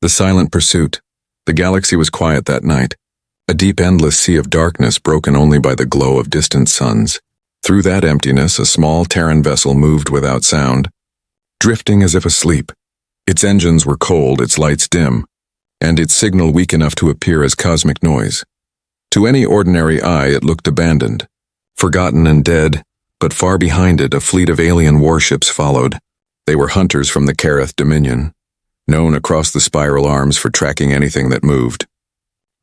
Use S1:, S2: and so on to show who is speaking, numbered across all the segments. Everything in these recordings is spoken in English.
S1: The silent pursuit. The galaxy was quiet that night. A deep, endless sea of darkness broken only by the glow of distant suns. Through that emptiness, a small Terran vessel moved without sound, drifting as if asleep. Its engines were cold, its lights dim, and its signal weak enough to appear as cosmic noise. To any ordinary eye, it looked abandoned, forgotten and dead, but far behind it, a fleet of alien warships followed. They were hunters from the Kareth Dominion, known across the spiral arms for tracking anything that moved.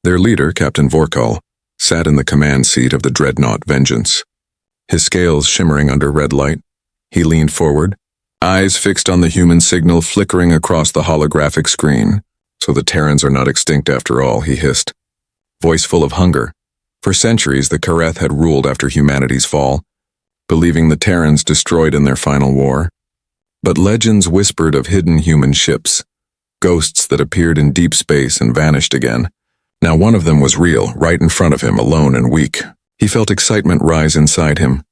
S1: Their leader, Captain Vorkal, sat in the command seat of the dreadnought Vengeance. His scales shimmering under red light, he leaned forward, eyes fixed on the human signal flickering across the holographic screen. "So the Terrans are not extinct after all," he hissed, voice full of hunger. For centuries, the Kareth had ruled after humanity's fall, believing the Terrans destroyed in their final war. But legends whispered of hidden human ships, ghosts that appeared in deep space and vanished again. Now one of them was real, right in front of him, alone and weak. He felt excitement rise inside him,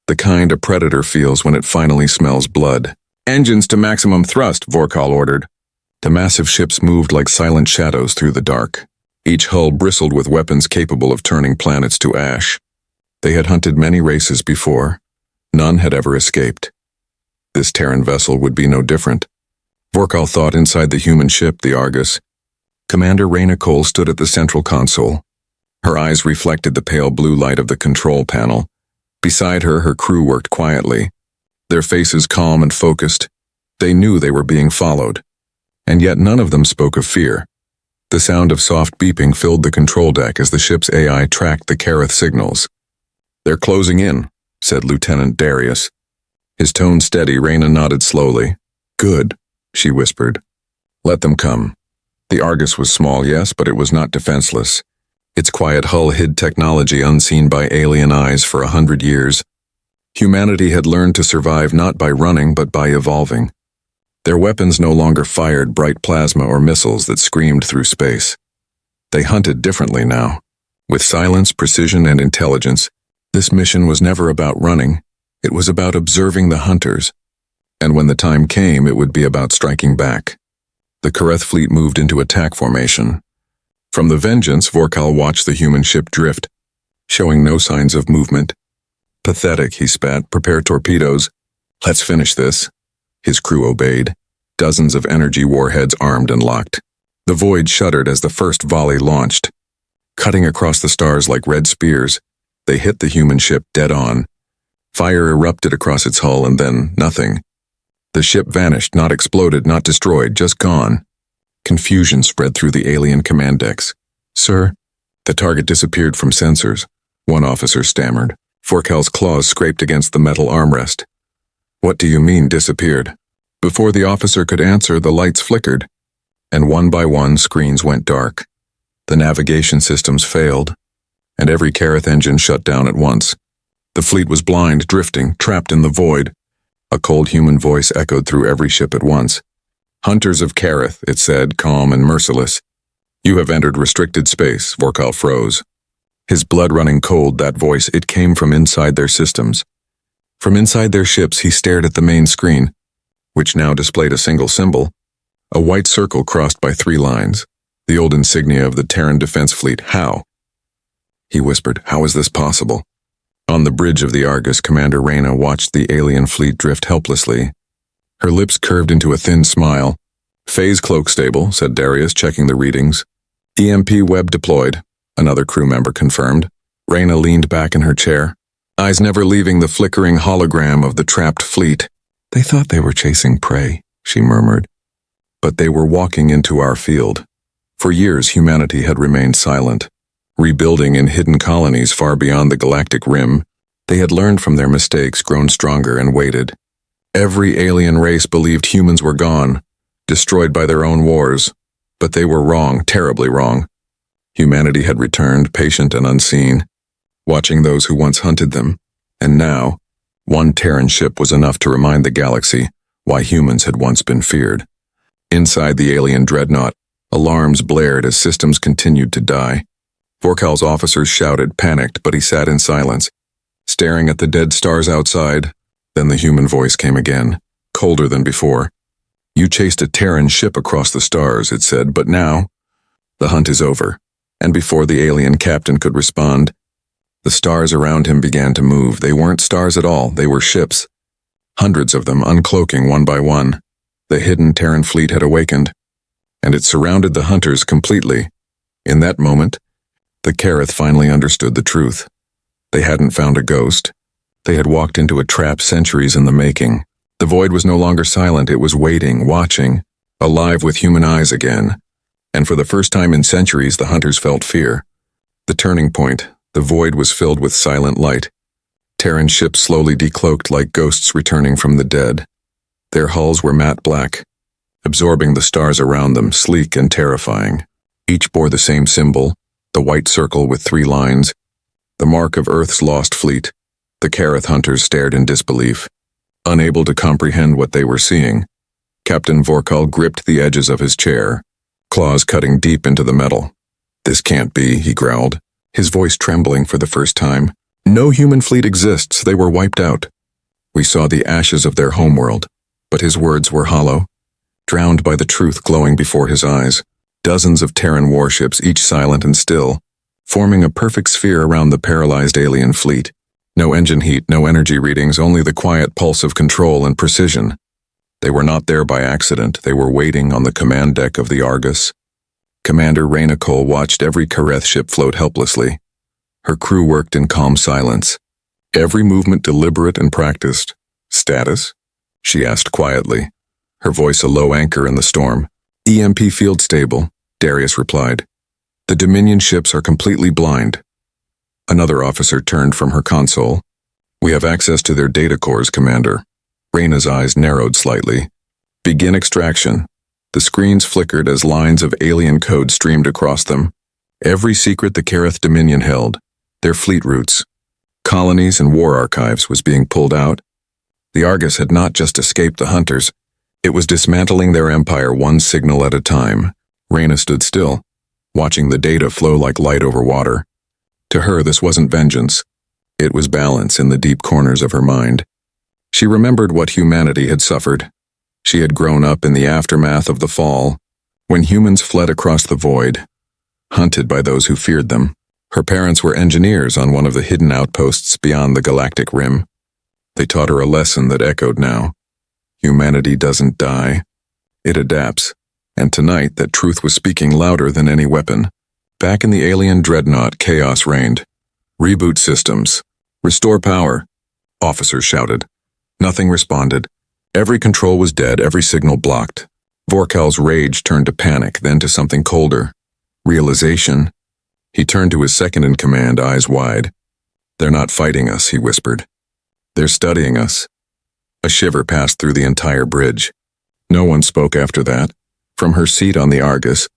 S1: the kind a predator feels when it finally smells blood. "Engines to maximum thrust," Vorkal ordered. The massive ships moved like silent shadows through the dark. Each hull bristled with weapons capable of turning planets to ash. They had hunted many races before. None had ever escaped. This Terran vessel would be no different. Vorkal thought inside the human ship, the Argus. Commander Reyna Cole stood at the central console. Her eyes reflected the pale blue light of the control panel. Beside her, her crew worked quietly, their faces calm and focused. They knew they were being followed, and yet none of them spoke of fear. The sound of soft beeping filled the control deck as the ship's AI tracked the Kareth signals. "They're closing in," said Lieutenant Darius. His tone steady, Reyna nodded slowly. "Good," she whispered. "Let them come." The Argus was small, yes, but it was not defenseless. Its quiet hull hid technology unseen by alien eyes for 100 years. Humanity had learned to survive not by running, but by evolving. Their weapons no longer fired bright plasma or missiles that screamed through space. They hunted differently now. With silence, precision, and intelligence, this mission was never about running. It was about observing the hunters. And when the time came, it would be about striking back. The Kareth fleet moved into attack formation. From the Vengeance, Vorkal watched the human ship drift, showing no signs of movement. "Pathetic," he spat. "Prepare torpedoes. Let's finish this." His crew obeyed, dozens of energy warheads armed and locked. The void shuddered as the first volley launched. Cutting across the stars like red spears, they hit the human ship dead on. Fire erupted across its hull and then nothing. The ship vanished, not exploded, not destroyed, just gone. Confusion spread through the alien command decks. "Sir?" The target disappeared from sensors, one officer stammered. Vorkal's claws scraped against the metal armrest. "What do you mean, disappeared?" Before the officer could answer, the lights flickered, and one by one screens went dark. The navigation systems failed, and every Kareth engine shut down at once. The fleet was blind, drifting, trapped in the void. A cold human voice echoed through every ship at once. "Hunters of Kareth," it said, calm and merciless. "You have entered restricted space." Vorkal froze. His blood running cold, that voice, it came from inside their systems. From inside their ships, he stared at the main screen, which now displayed a single symbol, a white circle crossed by 3 lines, the old insignia of the Terran Defense Fleet. "How?" He whispered, "How is this possible?" On the bridge of the Argus, Commander Reyna watched the alien fleet drift helplessly. Her lips curved into a thin smile. "Phase cloak stable," said Darius, checking the readings. "EMP web deployed," another crew member confirmed. Reyna leaned back in her chair, eyes never leaving the flickering hologram of the trapped fleet. "They thought they were chasing prey," she murmured. "But they were walking into our field." For years, humanity had remained silent, rebuilding in hidden colonies far beyond the galactic rim. They had learned from their mistakes, grown stronger, and waited. Every alien race believed humans were gone, destroyed by their own wars. But they were wrong, terribly wrong. Humanity had returned, patient and unseen, watching those who once hunted them. And now, one Terran ship was enough to remind the galaxy why humans had once been feared. Inside the alien dreadnought, alarms blared as systems continued to die. Vorkal's officers shouted, panicked, but he sat in silence, staring at the dead stars outside. Then the human voice came again, colder than before. You chased a Terran ship across the stars, it said, but now, the hunt is over. And before the alien captain could respond, the stars around him began to move. They weren't stars at all, they were ships. Hundreds of them uncloaking one by one. The hidden Terran fleet had awakened, and it surrounded the hunters completely. In that moment, the Careth finally understood the truth. They hadn't found a ghost. They had walked into a trap centuries in the making. The void was no longer silent, it was waiting, watching, alive with human eyes again. And for the first time in centuries, the hunters felt fear. The turning point, the void was filled with silent light. Terran ships slowly decloaked like ghosts returning from the dead. Their hulls were matte black, absorbing the stars around them, sleek and terrifying. Each bore the same symbol, the white circle with 3 lines, the mark of Earth's lost fleet. The Careth hunters stared in disbelief. Unable to comprehend what they were seeing, Captain Vorkal gripped the edges of his chair, claws cutting deep into the metal. "This can't be," he growled, his voice trembling for the first time. "No human fleet exists, they were wiped out. We saw the ashes of their homeworld." But his words were hollow, drowned by the truth glowing before his eyes. Dozens of Terran warships, each silent and still, forming a perfect sphere around the paralyzed alien fleet. No engine heat, no energy readings, only the quiet pulse of control and precision. They were not there by accident, they were waiting on the command deck of the Argus. Commander Reyna Cole watched every Careth ship float helplessly. Her crew worked in calm silence, every movement deliberate and practiced. "Status?" she asked quietly, her voice a low anchor in the storm. "EMP field stable," Darius replied. "The Dominion ships are completely blind." Another officer turned from her console. "We have access to their data cores, Commander." Reyna's eyes narrowed slightly. "Begin extraction." The screens flickered as lines of alien code streamed across them. Every secret the Careth Dominion held, their fleet routes, colonies and war archives, was being pulled out. The Argus had not just escaped the hunters, it was dismantling their empire one signal at a time. Reyna stood still, watching the data flow like light over water. To her, this wasn't vengeance. It was balance in the deep corners of her mind. She remembered what humanity had suffered. She had grown up in the aftermath of the fall, when humans fled across the void, hunted by those who feared them. Her parents were engineers on one of the hidden outposts beyond the Galactic rim. They taught her a lesson that echoed now. Humanity doesn't die. It adapts. And tonight, that truth was speaking louder than any weapon. Back in the alien dreadnought, chaos reigned. "Reboot systems. Restore power," officers shouted. Nothing responded. Every control was dead, every signal blocked. Vorkal's rage turned to panic, then to something colder. Realization. He turned to his second-in-command, eyes wide. "They're not fighting us," he whispered. "They're studying us." A shiver passed through the entire bridge. No one spoke after that. From her seat on the Argus,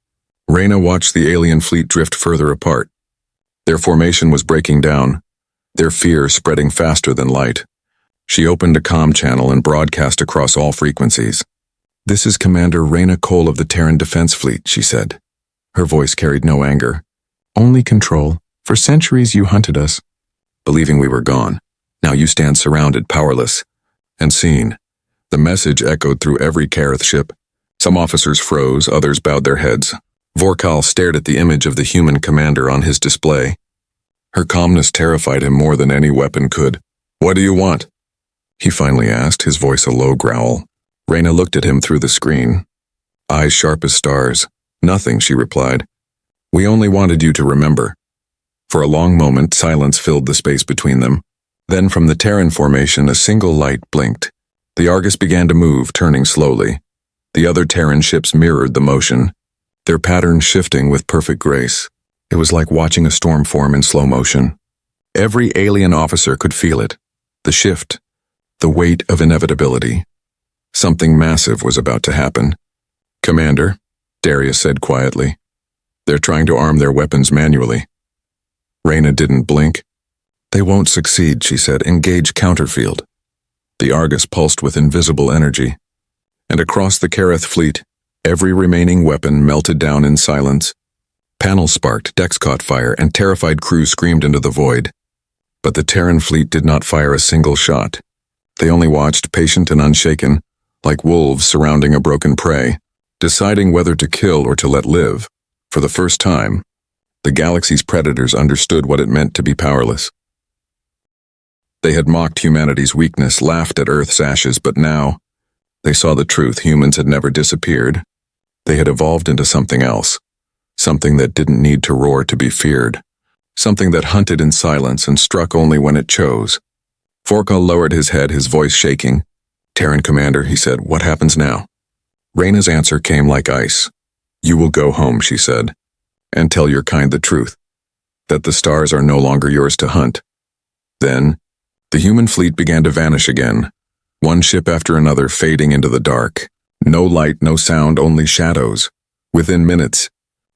S1: Reyna watched the alien fleet drift further apart. Their formation was breaking down, their fear spreading faster than light. She opened a comm channel and broadcast across all frequencies. "This is Commander Reyna Cole of the Terran Defense Fleet," she said. Her voice carried no anger. "Only control. For centuries you hunted us, believing we were gone. Now you stand surrounded, powerless, and seen." The message echoed through every Careth ship. Some officers froze, others bowed their heads. Vorkal stared at the image of the human commander on his display. Her calmness terrified him more than any weapon could. "What do you want?" he finally asked, his voice a low growl. Reyna looked at him through the screen, eyes sharp as stars. "Nothing," she replied. "We only wanted you to remember." For a long moment, silence filled the space between them. Then from the Terran formation, a single light blinked. The Argus began to move, turning slowly. The other Terran ships mirrored the motion, their patterns shifting with perfect grace. It was like watching a storm form in slow motion. Every alien officer could feel it, the shift, the weight of inevitability. Something massive was about to happen. "Commander," Darius said quietly, "they're trying to arm their weapons manually." Reyna didn't blink. "They won't succeed," she said. "Engage counterfield." The Argus pulsed with invisible energy, and across the Careth fleet, every remaining weapon melted down in silence. Panels sparked, decks caught fire, and terrified crews screamed into the void. But the Terran fleet did not fire a single shot. They only watched, patient and unshaken, like wolves surrounding a broken prey, deciding whether to kill or to let live. For the first time, the galaxy's predators understood what it meant to be powerless. They had mocked humanity's weakness, laughed at Earth's ashes, but now they saw the truth. Humans had never disappeared. They had evolved into something else, something that didn't need to roar to be feared, something that hunted in silence and struck only when it chose. Vorkal lowered his head, his voice shaking. "Terran Commander," he said, "what happens now?" Reyna's answer came like ice. "You will go home," she said, "and tell your kind the truth, that the stars are no longer yours to hunt." Then, the human fleet began to vanish again, one ship after another fading into the dark. No light, no sound, only shadows. Within minutes,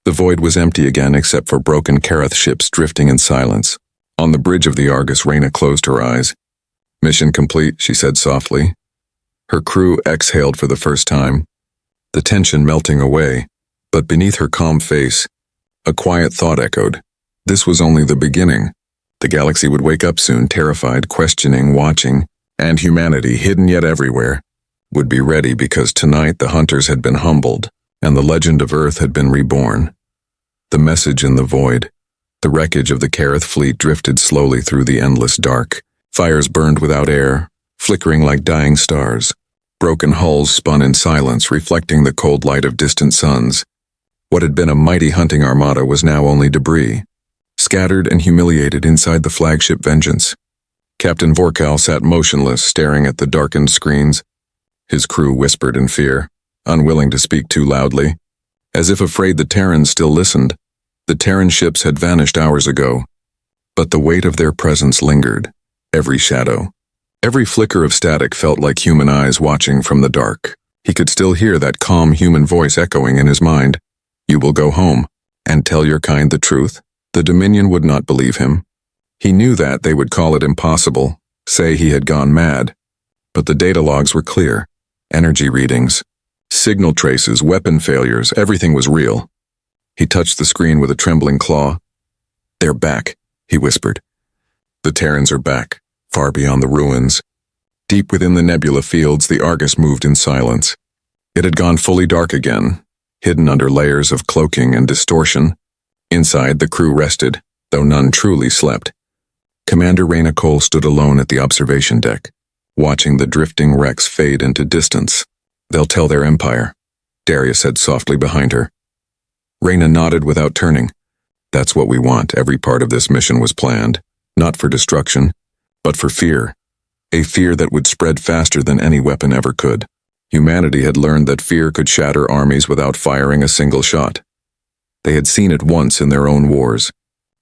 S1: the void was empty again except for broken Karath ships drifting in silence. On the bridge of the Argus, Reyna closed her eyes. "Mission complete," she said softly. Her crew exhaled for the first time, the tension melting away, but beneath her calm face, a quiet thought echoed. This was only the beginning. The galaxy would wake up soon, terrified, questioning, watching, and humanity, hidden yet everywhere, would be ready because tonight the hunters had been humbled, and the legend of Earth had been reborn. The message in the void. The wreckage of the Karath fleet drifted slowly through the endless dark. Fires burned without air, flickering like dying stars. Broken hulls spun in silence, reflecting the cold light of distant suns. What had been a mighty hunting armada was now only debris, scattered and humiliated inside the flagship Vengeance. Captain Vorkal sat motionless, staring at the darkened screens. His crew whispered in fear, unwilling to speak too loudly, as if afraid the Terrans still listened. The Terran ships had vanished hours ago, but the weight of their presence lingered. Every shadow, every flicker of static felt like human eyes watching from the dark. He could still hear that calm human voice echoing in his mind. "You will go home, and tell your kind the truth." The Dominion would not believe him. He knew that they would call it impossible, say he had gone mad. But the data logs were clear. Energy readings, signal traces, weapon failures, everything was real. He touched the screen with a trembling claw. "They're back," he whispered. "The Terrans are back, far beyond the ruins." Deep within the nebula fields, the Argus moved in silence. It had gone fully dark again, hidden under layers of cloaking and distortion. Inside, the crew rested, though none truly slept. Commander Reyna Cole stood alone at the observation deck, watching the drifting wrecks fade into distance. "They'll tell their empire," Darius said softly behind her. Reyna nodded without turning. "That's what we want." Every part of this mission was planned, not for destruction, but for fear. A fear that would spread faster than any weapon ever could. Humanity had learned that fear could shatter armies without firing a single shot. They had seen it once in their own wars,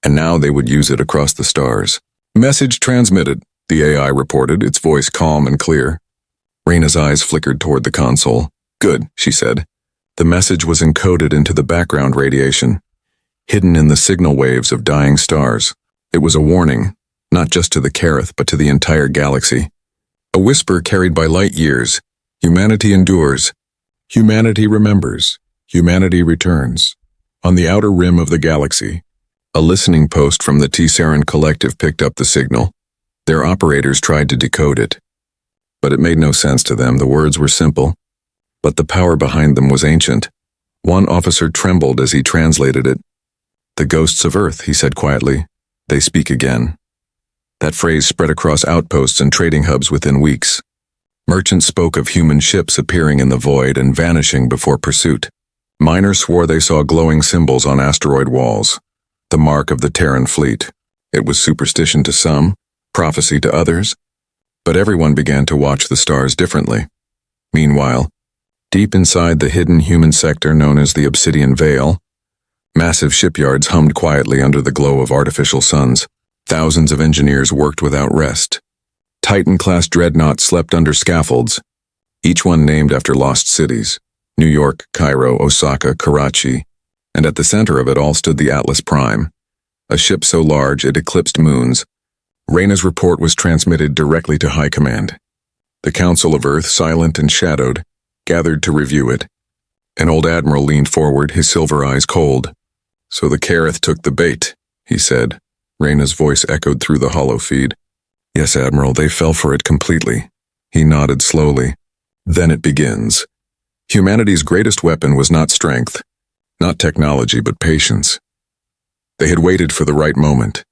S1: and now they would use it across the stars. "Message transmitted," the AI reported, its voice calm and clear. Reyna's eyes flickered toward the console. "Good," she said. The message was encoded into the background radiation, hidden in the signal waves of dying stars. It was a warning, not just to the Karath, but to the entire galaxy. A whisper carried by light years. Humanity endures. Humanity remembers. Humanity returns. On the outer rim of the galaxy, a listening post from the Terran collective picked up the signal. Their operators tried to decode it, but it made no sense to them. The words were simple, but the power behind them was ancient. One officer trembled as he translated it. "The ghosts of Earth," he said quietly. "They speak again." That phrase spread across outposts and trading hubs within weeks. Merchants spoke of human ships appearing in the void and vanishing before pursuit. Miners swore they saw glowing symbols on asteroid walls, the mark of the Terran fleet. It was superstition to some, prophecy to others, but everyone began to watch the stars differently. Meanwhile, deep inside the hidden human sector known as the Obsidian Veil, massive shipyards hummed quietly under the glow of artificial suns. Thousands of engineers worked without rest. Titan-class dreadnoughts slept under scaffolds, each one named after lost cities: New York, Cairo, Osaka, Karachi, and at the center of it all stood the Atlas Prime, a ship so large it eclipsed moons. Reyna's report was transmitted directly to High Command. The Council of Earth, silent and shadowed, gathered to review it. An old admiral leaned forward, his silver eyes cold. "So the Karath took the bait," he said. Reyna's voice echoed through the hollow feed. "Yes, Admiral, they fell for it completely." He nodded slowly. Then it begins. Humanity's greatest weapon was not strength, not technology, but patience. They had waited for the right moment,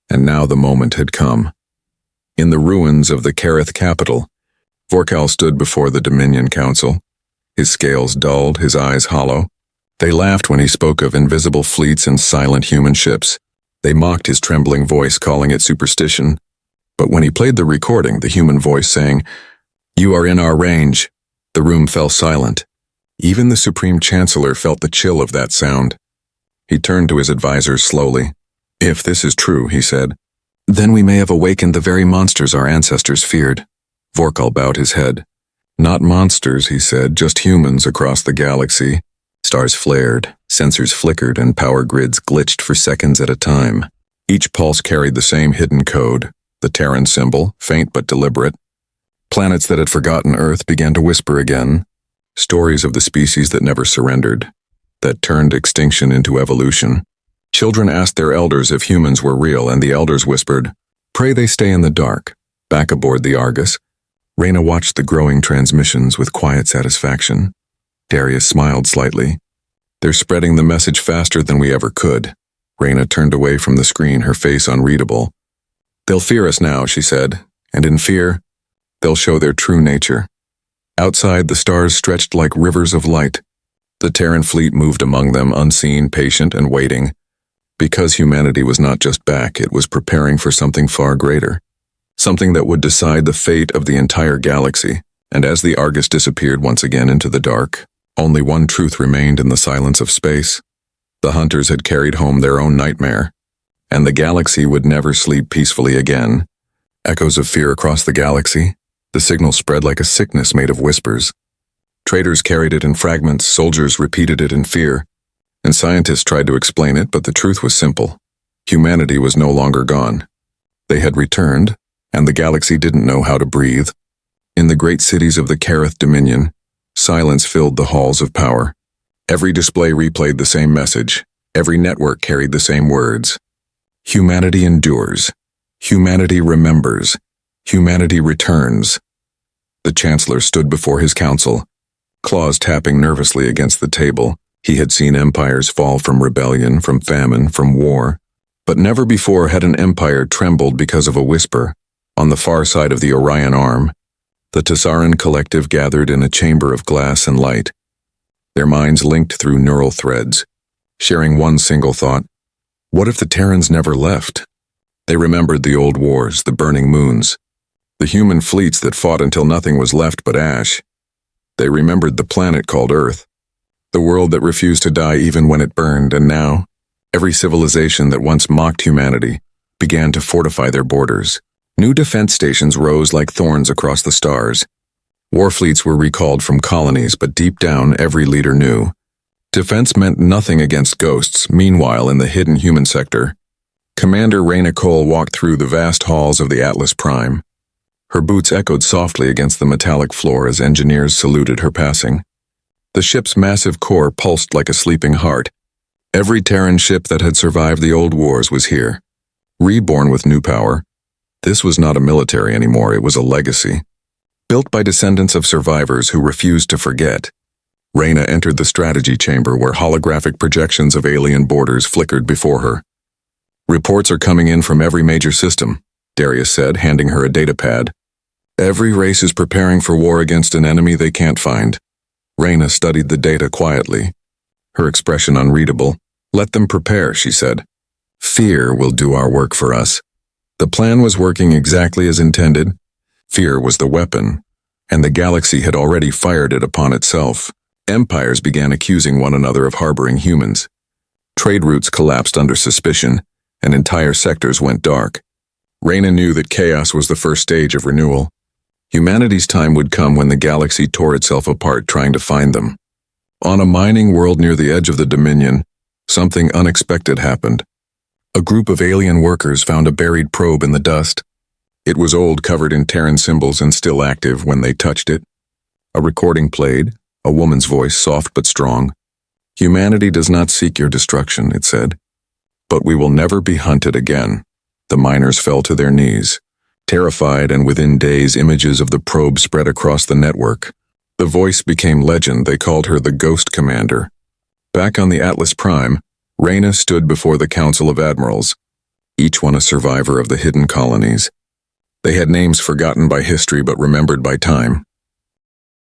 S1: and now the moment had come. In the ruins of the Kareth capital, Vorkal stood before the Dominion Council, his scales dulled, his eyes hollow. They laughed when he spoke of invisible fleets and silent human ships. They mocked his trembling voice, calling it superstition. But when he played the recording, the human voice saying, "You are in our range," the room fell silent. Even the Supreme Chancellor felt the chill of that sound. He turned to his advisors slowly. "If this is true," he said, "then we may have awakened the very monsters our ancestors feared." Vorkal bowed his head. "Not monsters," he said, "just humans across the galaxy." Stars flared, sensors flickered, and power grids glitched for seconds at a time. Each pulse carried the same hidden code, the Terran symbol, faint but deliberate. Planets that had forgotten Earth began to whisper again, stories of the species that never surrendered, that turned extinction into evolution. Children asked their elders if humans were real, and the elders whispered, "Pray they stay in the dark." Back aboard the Argus, Reyna watched the growing transmissions with quiet satisfaction. Darius smiled slightly. "They're spreading the message faster than we ever could." Reyna turned away from the screen, her face unreadable. "They'll fear us now," she said, "and in fear, they'll show their true nature." Outside, the stars stretched like rivers of light. The Terran fleet moved among them, unseen, patient, and waiting. Because humanity was not just back, it was preparing for something far greater. Something that would decide the fate of the entire galaxy. And as the Argus disappeared once again into the dark, only one truth remained in the silence of space. The hunters had carried home their own nightmare, and the galaxy would never sleep peacefully again. Echoes of fear across the galaxy. The signal spread like a sickness made of whispers. Traders carried it in fragments, soldiers repeated it in fear, and scientists tried to explain it, but the truth was simple. Humanity was no longer gone. They had returned, and the galaxy didn't know how to breathe. In the great cities of the Kareth Dominion, silence filled the halls of power. Every display replayed the same message. Every network carried the same words. Humanity endures. Humanity remembers. Humanity returns. The Chancellor stood before his council, claws tapping nervously against the table. He had seen empires fall from rebellion, from famine, from war. But never before had an empire trembled because of a whisper. On the far side of the Orion Arm, the Tessaran collective gathered in a chamber of glass and light, their minds linked through neural threads, sharing one single thought. What if the Terrans never left? They remembered the old wars, the burning moons, the human fleets that fought until nothing was left but ash. They remembered the planet called Earth, the world that refused to die even when it burned, and now, every civilization that once mocked humanity began to fortify their borders. New defense stations rose like thorns across the stars. War fleets were recalled from colonies, but deep down, every leader knew. Defense meant nothing against ghosts. Meanwhile, in the hidden human sector, Commander Reyna Cole walked through the vast halls of the Atlas Prime. Her boots echoed softly against the metallic floor as engineers saluted her passing. The ship's massive core pulsed like a sleeping heart. Every Terran ship that had survived the old wars was here, reborn with new power. This was not a military anymore, it was a legacy. Built by descendants of survivors who refused to forget. Reyna entered the strategy chamber where holographic projections of alien borders flickered before her. "Reports are coming in from every major system," Darius said, handing her a datapad. "Every race is preparing for war against an enemy they can't find." Reyna studied the data quietly, her expression unreadable. "Let them prepare," she said. "Fear will do our work for us." The plan was working exactly as intended. Fear was the weapon, and the galaxy had already fired it upon itself. Empires began accusing one another of harboring humans. Trade routes collapsed under suspicion, and entire sectors went dark. Reyna knew that chaos was the first stage of renewal. Humanity's time would come when the galaxy tore itself apart trying to find them. On a mining world near the edge of the Dominion, something unexpected happened. A group of alien workers found a buried probe in the dust. It was old, covered in Terran symbols, and still active when they touched it. A recording played, a woman's voice, soft but strong. "Humanity does not seek your destruction," it said. "But we will never be hunted again." The miners fell to their knees, terrified, and within days images of the probe spread across the network. The voice became legend. They called her the Ghost Commander. Back on the Atlas Prime, Reyna stood before the Council of Admirals, each one a survivor of the hidden colonies. They had names forgotten by history but remembered by time.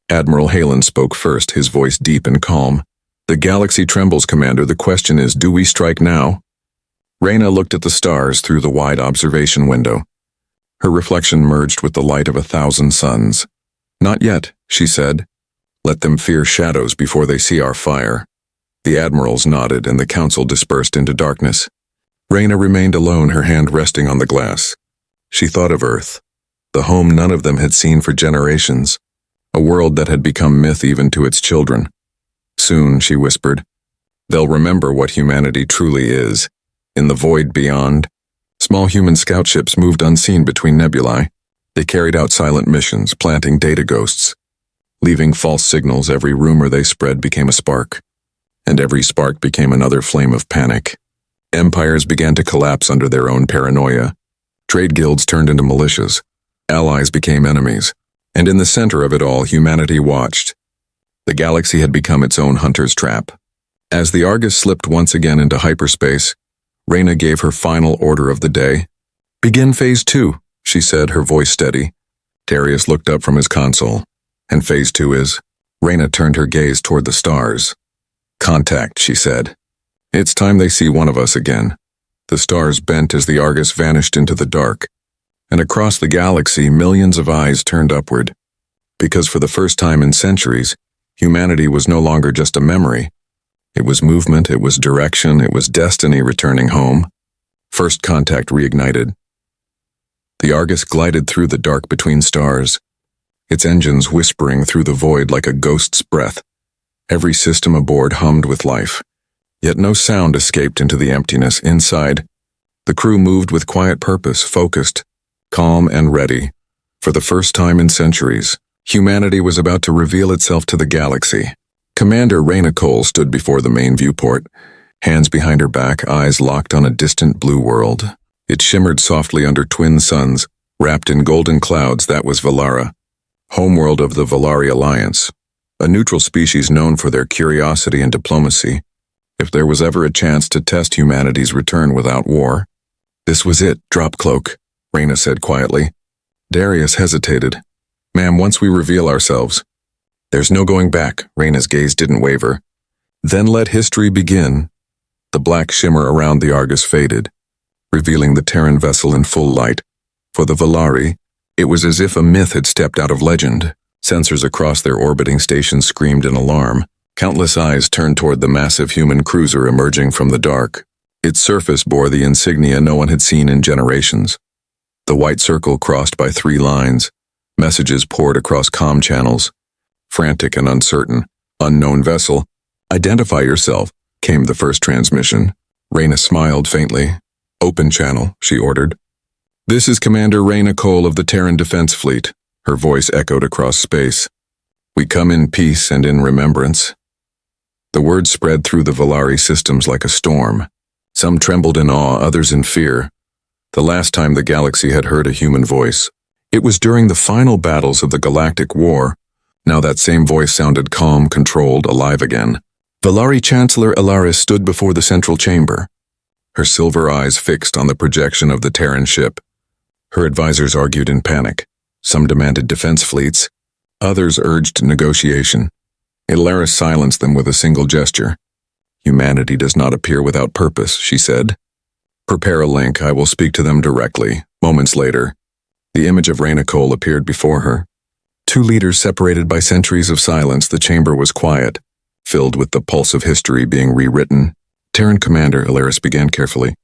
S1: Admiral Halen spoke first, his voice deep and calm. "The galaxy trembles, Commander. The question is, do we strike now?" Reyna looked at the stars through the wide observation window. Her reflection merged with the light of 1,000 suns. "Not yet," she said. "Let them fear shadows before they see our fire." The admirals nodded and the council dispersed into darkness. Reyna remained alone, her hand resting on the glass. She thought of Earth, the home none of them had seen for generations, a world that had become myth even to its children. "Soon," she whispered, "they'll remember what humanity truly is." In the void beyond, small human scout ships moved unseen between nebulae. They carried out silent missions, planting data ghosts. Leaving false signals, every rumor they spread became a spark. And every spark became another flame of panic. Empires began to collapse under their own paranoia. Trade guilds turned into militias. Allies became enemies. And in the center of it all, humanity watched. The galaxy had become its own hunter's trap. As the Argus slipped once again into hyperspace, Reyna gave her final order of the day. "Begin Phase 2, she said, her voice steady. Darius looked up from his console. "And Phase 2 is?" Reyna turned her gaze toward the stars. "Contact," she said. "It's time they see one of us again." The stars bent as the Argus vanished into the dark. And across the galaxy, millions of eyes turned upward. Because for the first time in centuries, humanity was no longer just a memory. It was movement, it was direction, it was destiny returning home. First contact reignited. The Argus glided through the dark between stars, its engines whispering through the void like a ghost's breath. Every system aboard hummed with life. Yet no sound escaped into the emptiness inside. The crew moved with quiet purpose, focused, calm and ready. For the first time in centuries, humanity was about to reveal itself to the galaxy. Commander Reyna Cole stood before the main viewport, hands behind her back, eyes locked on a distant blue world. It shimmered softly under twin suns, wrapped in golden clouds. That was Valara, homeworld of the Valari Alliance, a neutral species known for their curiosity and diplomacy. If there was ever a chance to test humanity's return without war, this was it. "Drop cloak," Reyna said quietly. Darius hesitated. "Ma'am, once we reveal ourselves..." "There's no going back." Reyna's gaze didn't waver. "Then let history begin." The black shimmer around the Argus faded, revealing the Terran vessel in full light. For the Valari, it was as if a myth had stepped out of legend. Sensors across their orbiting stations screamed in alarm. Countless eyes turned toward the massive human cruiser emerging from the dark. Its surface bore the insignia no one had seen in generations. The white circle crossed by 3 lines. Messages poured across comm channels. Frantic and uncertain. "Unknown vessel. Identify yourself," came the first transmission. Reyna smiled faintly. "Open channel," she ordered. "This is Commander Reyna Cole of the Terran Defense Fleet." Her voice echoed across space. "We come in peace and in remembrance." The word spread through the Valari systems like a storm. Some trembled in awe, others in fear. The last time the galaxy had heard a human voice, it was during the final battles of the Galactic War. Now that same voice sounded calm, controlled, alive again. Valari Chancellor Alaris stood before the central chamber, her silver eyes fixed on the projection of the Terran ship. Her advisors argued in panic. Some demanded defense fleets. Others urged negotiation. Alaris silenced them with a single gesture. "Humanity does not appear without purpose," she said. "Prepare a link. I will speak to them directly." Moments later, the image of Reyna Cole appeared before her. 2 leaders separated by centuries of silence. The chamber was quiet, filled with the pulse of history being rewritten. "Terran Commander," Alaris began carefully.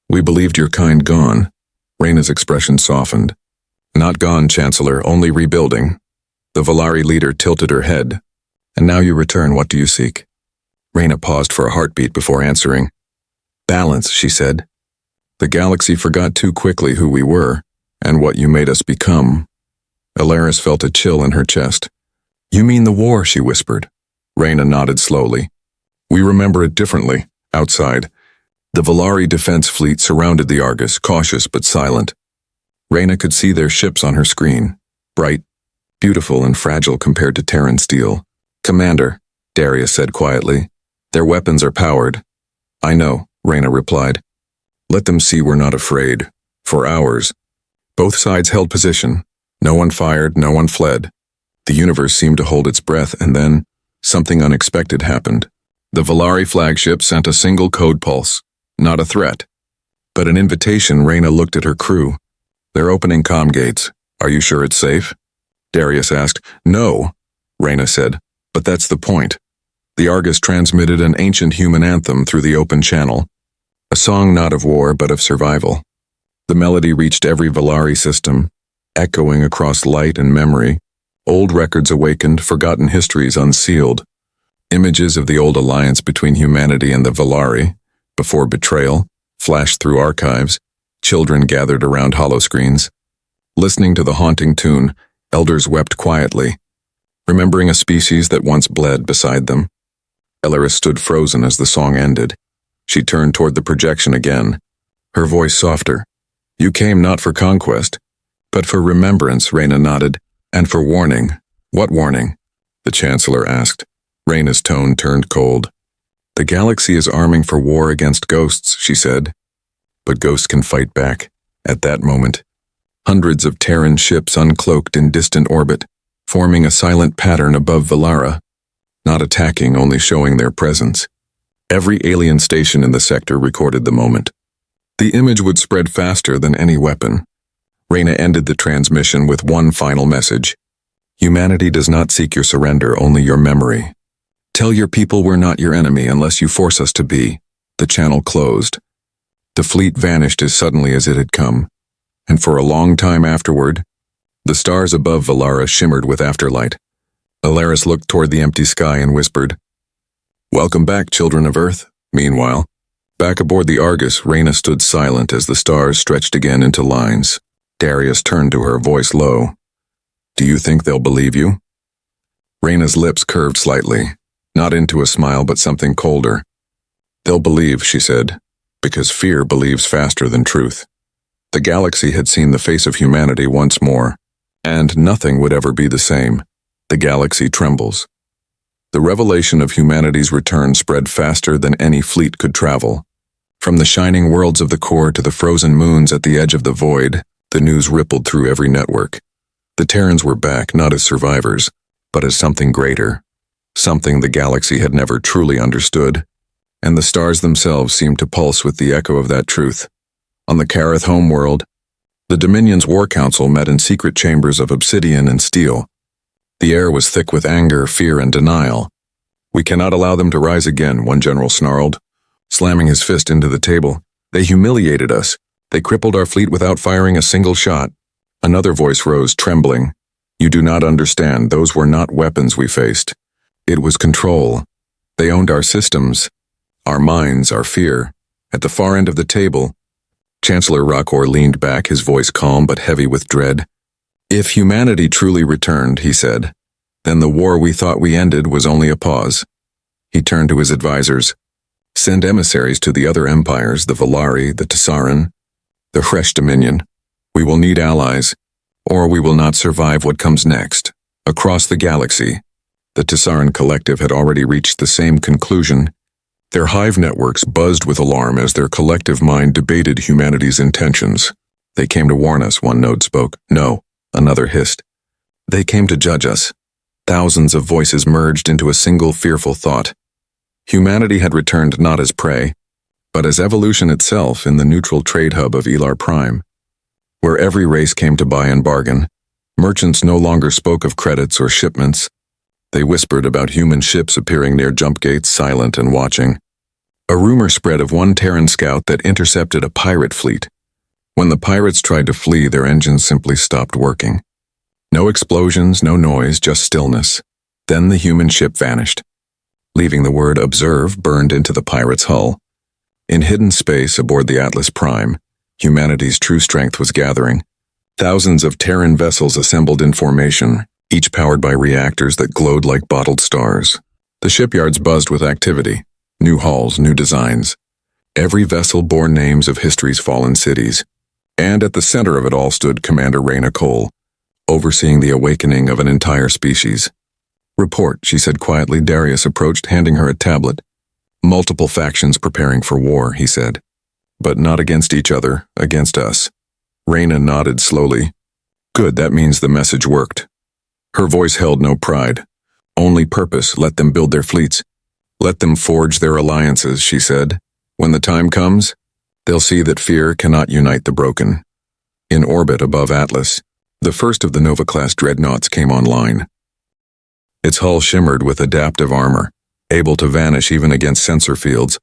S1: "We believed your kind gone." Reyna's expression softened. "Not gone, Chancellor, only rebuilding." The Valari leader tilted her head. "And now you return, what do you seek?" Reyna paused for a heartbeat before answering. "Balance," she said. "The galaxy forgot too quickly who we were, and what you made us become." Alaris felt a chill in her chest. "You mean the war," she whispered. Reyna nodded slowly. "We remember it differently." Outside, the Valari defense fleet surrounded the Argus, cautious but silent. Reyna could see their ships on her screen, bright, beautiful and fragile compared to Terran steel. "Commander," Darius said quietly, "their weapons are powered." "I know," Reyna replied. "Let them see we're not afraid." For hours, both sides held position. No one fired, no one fled. The universe seemed to hold its breath, and then something unexpected happened. The Valari flagship sent a single code pulse, not a threat, but an invitation. Reyna looked at her crew. "They're opening comm gates. Are you sure it's safe?" Darius asked. "No," Reyna said, "but that's the point." The Argus transmitted an ancient human anthem through the open channel, a song not of war but of survival. The melody reached every Valari system, echoing across light and memory. Old records awakened, forgotten histories unsealed. Images of the old alliance between humanity and the Valari, before betrayal, flashed through archives. Children gathered around holoscreens. Listening to the haunting tune, elders wept quietly, remembering a species that once bled beside them. Elaris stood frozen as the song ended. She turned toward the projection again, her voice softer. "You came not for conquest, but for remembrance," Reyna nodded. "And for warning." "What warning?" the Chancellor asked. Reyna's tone turned cold. "The galaxy is arming for war against ghosts," she said. "But ghosts can fight back." At that moment, hundreds of Terran ships uncloaked in distant orbit, forming a silent pattern above Valara, not attacking, only showing their presence. Every alien station in the sector recorded the moment. The image would spread faster than any weapon. Reyna ended the transmission with one final message. "Humanity does not seek your surrender, only your memory. Tell your people we're not your enemy unless you force us to be." The channel closed. The fleet vanished as suddenly as it had come, and for a long time afterward, the stars above Valara shimmered with afterlight. Elaris looked toward the empty sky and whispered, "Welcome back, children of Earth." Meanwhile, back aboard the Argus, Reyna stood silent as the stars stretched again into lines. Darius turned to her, voice low. "Do you think they'll believe you?" Reyna's lips curved slightly, not into a smile but something colder. "They'll believe," she said, "because fear believes faster than truth." The galaxy had seen the face of humanity once more, and nothing would ever be the same. The galaxy trembles. The revelation of humanity's return spread faster than any fleet could travel. From the shining worlds of the core to the frozen moons at the edge of the void, the news rippled through every network. The Terrans were back, not as survivors, but as something greater, something the galaxy had never truly understood, and the stars themselves seemed to pulse with the echo of that truth. On the Karath homeworld, the Dominion's War Council met in secret chambers of obsidian and steel. The air was thick with anger, fear, and denial. "We cannot allow them to rise again," one general snarled, slamming his fist into the table. "They humiliated us. They crippled our fleet without firing a single shot." Another voice rose, trembling. "You do not understand. Those were not weapons we faced. It was control. They owned our systems, our minds, our fear." At the far end of the table, Chancellor Rockor leaned back, his voice calm but heavy with dread. "If humanity truly returned," he said, "then the war we thought we ended was only a pause." He turned to his advisors. "Send emissaries to the other empires, the Valari, the Terran, the Fresh Dominion. We will need allies, or we will not survive what comes next." Across the galaxy, the Terran collective had already reached the same conclusion. Their hive networks buzzed with alarm as their collective mind debated humanity's intentions. "They came to warn us," one node spoke. "No," another hissed. "They came to judge us." Thousands of voices merged into a single fearful thought. Humanity had returned not as prey, but as evolution itself in the neutral trade hub of Elar Prime, where every race came to buy and bargain. Merchants no longer spoke of credits or shipments. They whispered about human ships appearing near jump gates, silent and watching. A rumor spread of one Terran scout that intercepted a pirate fleet. When the pirates tried to flee, their engines simply stopped working. No explosions, no noise, just stillness. Then the human ship vanished, leaving the word "observe" burned into the pirate's hull. In hidden space aboard the Atlas Prime, humanity's true strength was gathering. Thousands of Terran vessels assembled in formation, each powered by reactors that glowed like bottled stars. The shipyards buzzed with activity, new hulls, new designs. Every vessel bore names of history's fallen cities. And at the center of it all stood Commander Reyna Cole, overseeing the awakening of an entire species. "Report," she said quietly. Darius approached, handing her a tablet. "Multiple factions preparing for war," he said. "But not against each other, against us." Reyna nodded slowly. "Good, that means the message worked." Her voice held no pride. "Only purpose, let them build their fleets. Let them forge their alliances," she said. "When the time comes, they'll see that fear cannot unite the broken." In orbit above Atlas, the first of the Nova-class dreadnoughts came online. Its hull shimmered with adaptive armor, able to vanish even against sensor fields.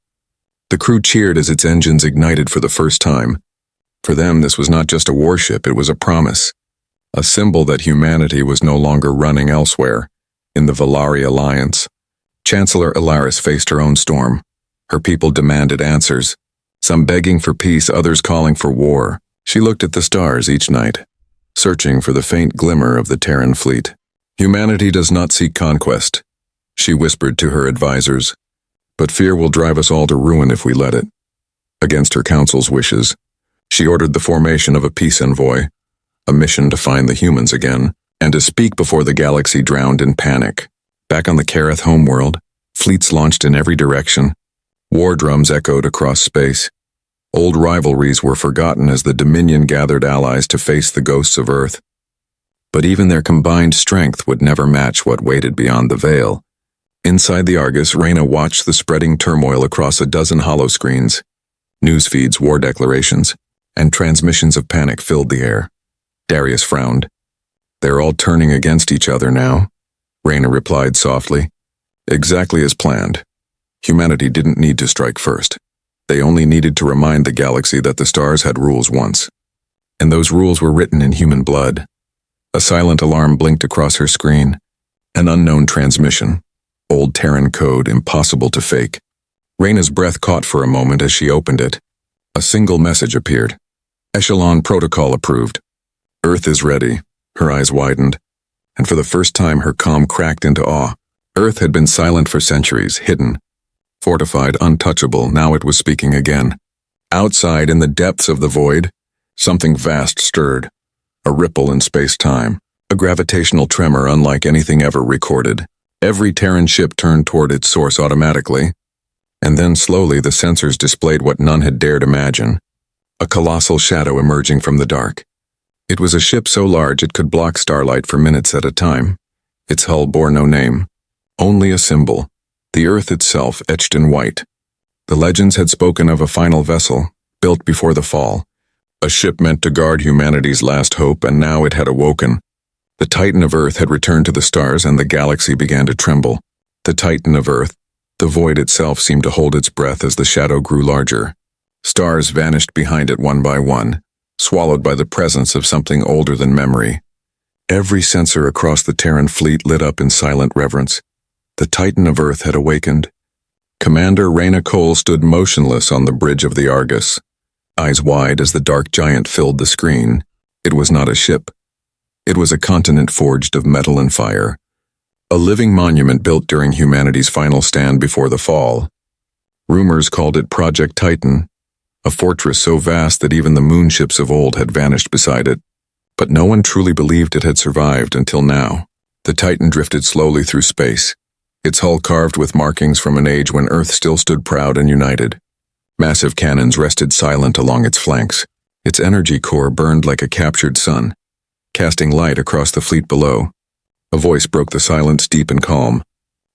S1: The crew cheered as its engines ignited for the first time. For them, this was not just a warship, it was a promise. A symbol that humanity was no longer running elsewhere, in the Valari Alliance. Chancellor Ilaris faced her own storm. Her people demanded answers, some begging for peace, others calling for war. She looked at the stars each night, searching for the faint glimmer of the Terran fleet. "Humanity does not seek conquest," she whispered to her advisors, "but fear will drive us all to ruin if we let it." Against her council's wishes, she ordered the formation of a peace envoy, a mission to find the humans again, and to speak before the galaxy drowned in panic. Back on the Kareth homeworld, fleets launched in every direction. War drums echoed across space. Old rivalries were forgotten as the Dominion gathered allies to face the ghosts of Earth. But even their combined strength would never match what waited beyond the veil. Inside the Argus, Reyna watched the spreading turmoil across a dozen holoscreens. News feeds, war declarations, and transmissions of panic filled the air. Darius frowned. "They're all turning against each other now," Reyna replied softly. "Exactly as planned. Humanity didn't need to strike first. They only needed to remind the galaxy that the stars had rules once. And those rules were written in human blood." A silent alarm blinked across her screen. An unknown transmission. Old Terran code, impossible to fake. Reyna's breath caught for a moment as she opened it. A single message appeared. "Echelon protocol approved. Earth is ready." Her eyes widened, and for the first time her calm cracked into awe. Earth had been silent for centuries, hidden, fortified, untouchable. Now it was speaking again. Outside, in the depths of the void, something vast stirred. A ripple in space-time, a gravitational tremor unlike anything ever recorded. Every Terran ship turned toward its source automatically, and then slowly the sensors displayed what none had dared imagine. A colossal shadow emerging from the dark. It was a ship so large it could block starlight for minutes at a time. Its hull bore no name, only a symbol, the Earth itself etched in white. The legends had spoken of a final vessel, built before the fall. A ship meant to guard humanity's last hope, and now it had awoken. The Titan of Earth had returned to the stars, and the galaxy began to tremble. The Titan of Earth, the void itself, seemed to hold its breath as the shadow grew larger. Stars vanished behind it one by one, swallowed by the presence of something older than memory. Every sensor across the Terran fleet lit up in silent reverence. The Titan of Earth had awakened. Commander Reyna Cole stood motionless on the bridge of the Argus, eyes wide as the dark giant filled the screen. It was not a ship. It was a continent forged of metal and fire. A living monument built during humanity's final stand before the fall. Rumors called it Project Titan, a fortress so vast that even the moonships of old had vanished beside it. But no one truly believed it had survived until now. The Titan drifted slowly through space, its hull carved with markings from an age when Earth still stood proud and united. Massive cannons rested silent along its flanks. Its energy core burned like a captured sun, casting light across the fleet below. A voice broke the silence, deep and calm.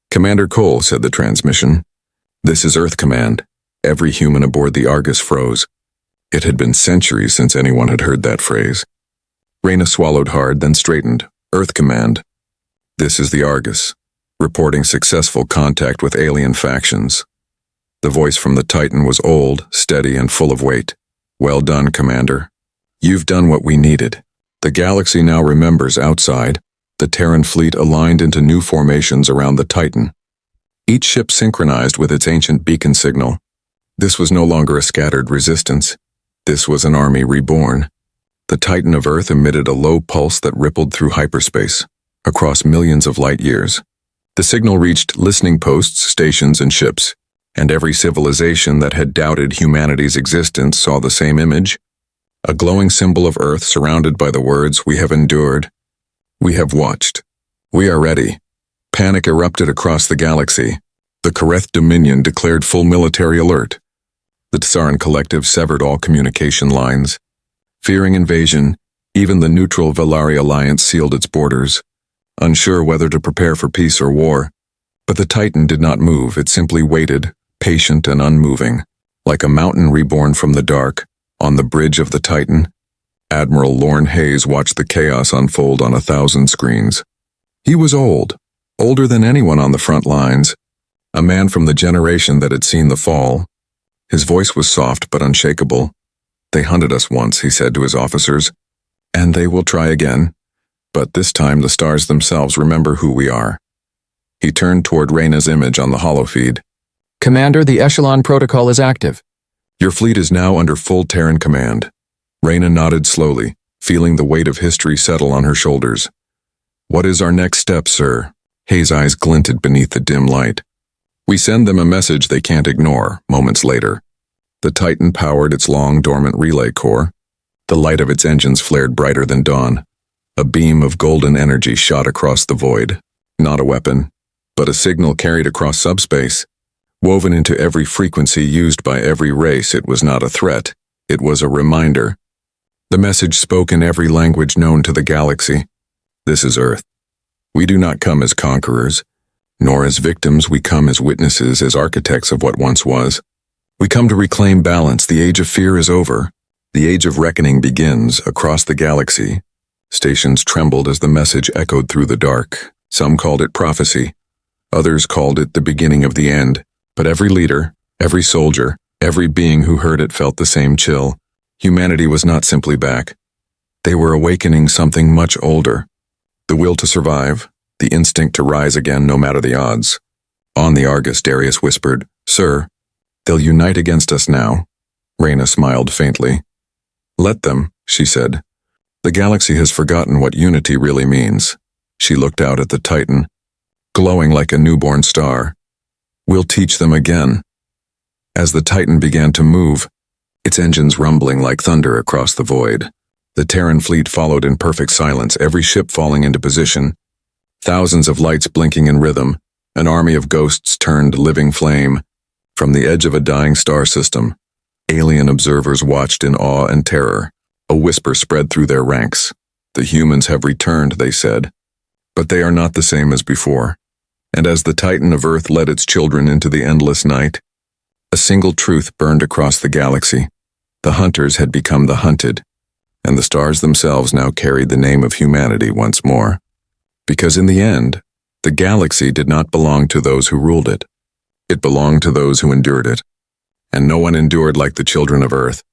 S1: "Commander Cole," said the transmission. "This is Earth Command." Every human aboard the Argus froze. It had been centuries since anyone had heard that phrase. Reyna swallowed hard, then straightened. "Earth Command. This is the Argus, reporting successful contact with alien factions." The voice from the Titan was old, steady, and full of weight. "Well done, Commander. You've done what we needed." The galaxy now remembers outside. The Terran fleet aligned into new formations around the Titan. Each ship synchronized with its ancient beacon signal. This was no longer a scattered resistance. This was an army reborn. The Titan of Earth emitted a low pulse that rippled through hyperspace, across millions of light years. The signal reached listening posts, stations, and ships, and every civilization that had doubted humanity's existence saw the same image. A glowing symbol of Earth surrounded by the words, "We have endured, We have watched. We are ready. Panic erupted across the galaxy. The Kareth Dominion declared full military alert. The Terran collective severed all communication lines. Fearing invasion, even the neutral Velari alliance sealed its borders, unsure whether to prepare for peace or war. But the Titan did not move, it simply waited, patient and unmoving. Like a mountain reborn from the dark, on the bridge of the Titan, Admiral Lorne Hayes watched the chaos unfold on 1,000 screens. He was old, older than anyone on the front lines, a man from the generation that had seen the fall. His voice was soft but unshakable. They hunted us once, he said to his officers, and they will try again. But this time the stars themselves remember who we are. He turned toward Reyna's image on the holofeed.
S2: Commander, the Echelon protocol is active.
S1: Your fleet is now under full Terran command. Reyna nodded slowly, feeling the weight of history settle on her shoulders. What is our next step, sir? Hayes' eyes glinted beneath the dim light. We send them a message they can't ignore, moments later. The Titan powered its long, dormant relay core. The light of its engines flared brighter than dawn. A beam of golden energy shot across the void. Not a weapon, but a signal carried across subspace. Woven into every frequency used by every race, it was not a threat. It was a reminder. The message spoke in every language known to the galaxy. This is Earth. We do not come as conquerors, nor as victims. We come as witnesses, as architects of what once was. We come to reclaim balance. The age of fear is over. The age of reckoning begins across the galaxy. Stations trembled as the message echoed through the dark. Some called it prophecy. Others called it the beginning of the end. But every leader, every soldier, every being who heard it felt the same chill. Humanity was not simply back. They were awakening something much older. The will to survive, the instinct to rise again no matter the odds. On the Argus, Darius whispered, "Sir, they'll unite against us now." Reyna smiled faintly. "Let them," she said. "The galaxy has forgotten what unity really means." She looked out at the Titan, glowing like a newborn star. "We'll teach them again." As the Titan began to move, its engines rumbling like thunder across the void, the Terran fleet followed in perfect silence, every ship falling into position, thousands of lights blinking in rhythm, an army of ghosts turned living flame. From the edge of a dying star system, alien observers watched in awe and terror. A whisper spread through their ranks. "The humans have returned," they said. "But they are not the same as before." And as the Titan of Earth led its children into the endless night, a single truth burned across the galaxy. The hunters had become the hunted, and the stars themselves now carried the name of humanity once more. Because in the end, the galaxy did not belong to those who ruled it. It belonged to those who endured it. And no one endured like the children of Earth.